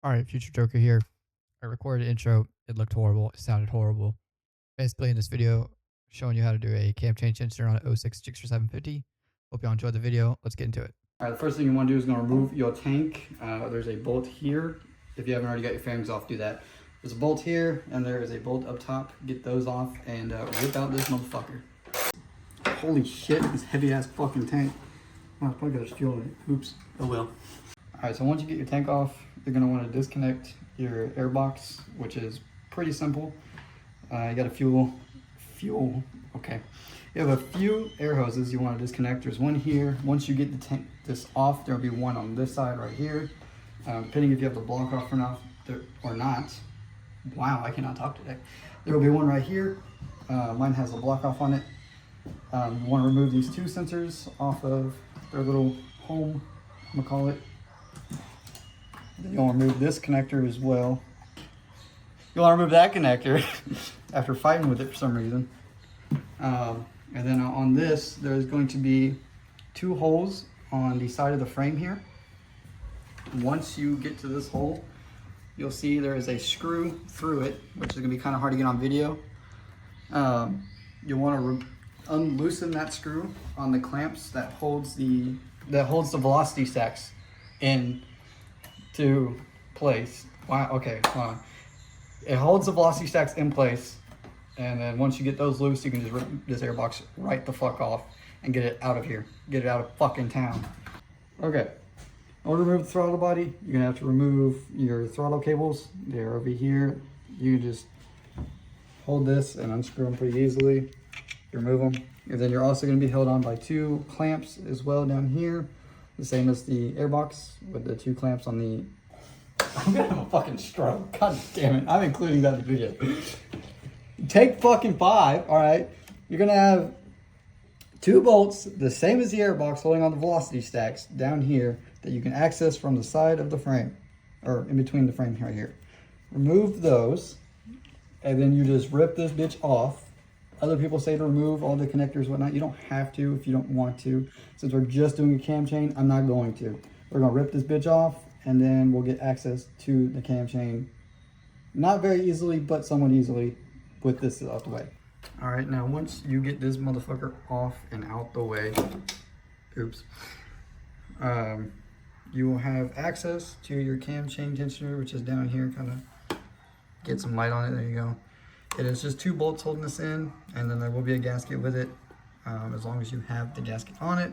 Alright, Future Joker here. I recorded an intro. It looked horrible. It sounded horrible. Basically, in this video, showing you how to do a cam change sensor on an 06 Gixxer 750. Hope y'all enjoyed the video. Let's get into it. Alright, the first thing you want to do is going to remove your tank. There's a bolt here. If you haven't already got your fairings off, do that. There's a bolt here, and there is a bolt up top. Get those off and rip out this motherfucker. Holy shit, this heavy ass fucking tank. Oh, it's probably got fuel in it. Oops. Oh well. Alright, so once you get your tank off, you're going to want to disconnect your airbox, which is pretty simple. You got a fuel, okay. You have a few air hoses you want to disconnect. There's one here. Once you get the tank this off, there'll be one on this side right here. Depending if you have the block off or not. Wow, I cannot talk today. There will be one right here. Mine has a block off on it. You want to remove these two sensors off of their little home, I'm gonna call it. Then you'll remove this connector as well. You want to remove that connector after fighting with it for some reason. And then on this, there's going to be two holes on the side of the frame here. Once you get to this hole, you'll see there is a screw through it, which is going to be kind of hard to get on video. You'll want to unloosen that screw on the clamps that holds the velocity stacks in to place. Wow, okay, hold on. It holds the velocity stacks in place, and then once you get those loose, you can just rip this airbox right the fuck off and get it out of here. Get it out of fucking town. Okay, in order to remove the throttle body, you're gonna have to remove your throttle cables. They're over here. You can just hold this and unscrew them pretty easily. You remove them, and then you're also gonna be held on by two clamps as well down here. The same as the airbox with the two clamps on the... I'm gonna have a fucking stroke. God damn it. I'm including that in the video. Take fucking 5, alright? You're gonna have two bolts, the same as the airbox, holding on the velocity stacks down here that you can access from the side of the frame, or in between the frame right here. Remove those, and then you just rip this bitch off. Other people say to remove all the connectors and whatnot. You don't have to if you don't want to. Since we're just doing a cam chain, I'm not going to. We're gonna rip this bitch off, and then we'll get access to the cam chain. Not very easily, but somewhat easily with this out the way. All right, now once you get this motherfucker off and out the way, oops, you will have access to your cam chain tensioner, which is down here. Kind of get some light on it. There you go. It is just two bolts holding this in, and then there will be a gasket with it, as long as you have the gasket on it.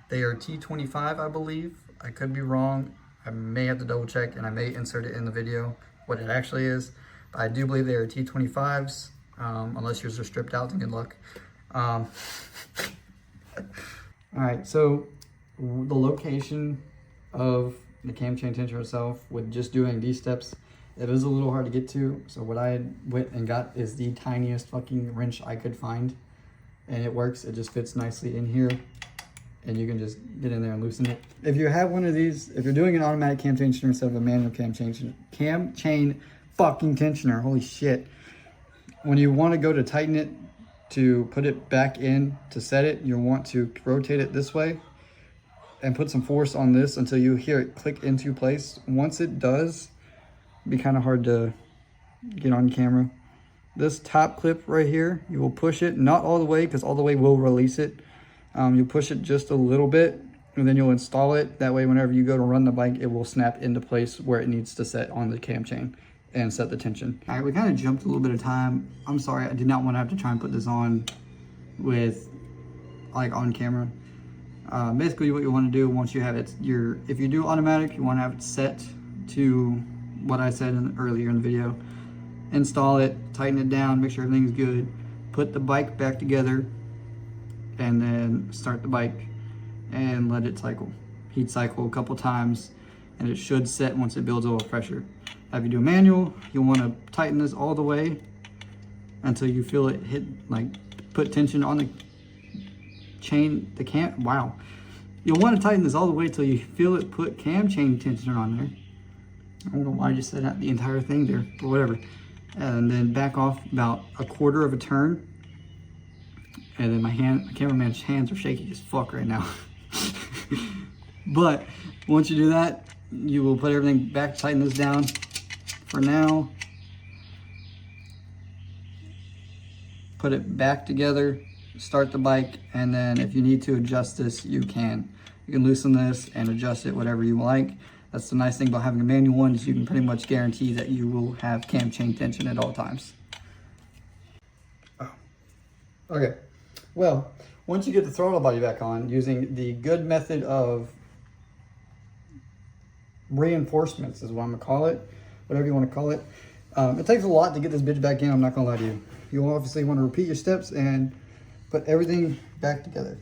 They are T25, I believe. I could be wrong. I may have to double check, and I may insert it in the video what it actually is. But I do believe they are T25s, unless yours are stripped out, then good luck. All right, so the location of the cam chain tensioner itself, with just doing these steps, it is a little hard to get to. So what I went and got is the tiniest fucking wrench I could find, and it works. It just fits nicely in here, and you can just get in there and loosen it. If you have one of these, if you're doing an automatic cam tensioner instead of a manual cam chain fucking tensioner, holy shit. When you want to go to tighten it, to put it back in to set it, you'll want to rotate it this way and put some force on this until you hear it click into place. Once it does, it'll be kind of hard to get on camera. This top clip right here, you will push it, not all the way, because all the way will release it. You push it just a little bit, and then you'll install it. That way, whenever you go to run the bike, it will snap into place where it needs to set on the cam chain and set the tension. All right, we kind of jumped a little bit of time. I'm sorry, I did not want to have to try and put this on with, like, on camera. Basically what you want to do once you have it, if you do automatic, you want to have it set to what I said earlier in the video. Install it, tighten it down, make sure everything's good, put the bike back together, and then start the bike and let it cycle. Heat cycle a couple times, and it should set once it builds a little pressure. If you do a manual, you'll want to tighten this all the way until you feel it hit, like, put tension on the chain, the cam. Wow, you'll want to tighten this all the way till you feel it put cam chain tensioner on there. I don't know why I just said that the entire thing there, but whatever. And then back off about a quarter of a turn, and then my cameraman's hands are shaky as fuck right now. But Once you do that, you will put everything back, tighten this down for now. Put it back together, start the bike, and then if you need to adjust this, you can. You can loosen this and adjust it whatever you like. That's the nice thing about having a manual one, is you can pretty much guarantee that you will have cam chain tension at all times. Oh. Okay, well, once you get the throttle body back on, using the good method of reinforcements is what I'm gonna call it, whatever you want to call it. It takes a lot to get this bitch back in, I'm not gonna lie to you. You'll obviously want to repeat your steps and put everything back together.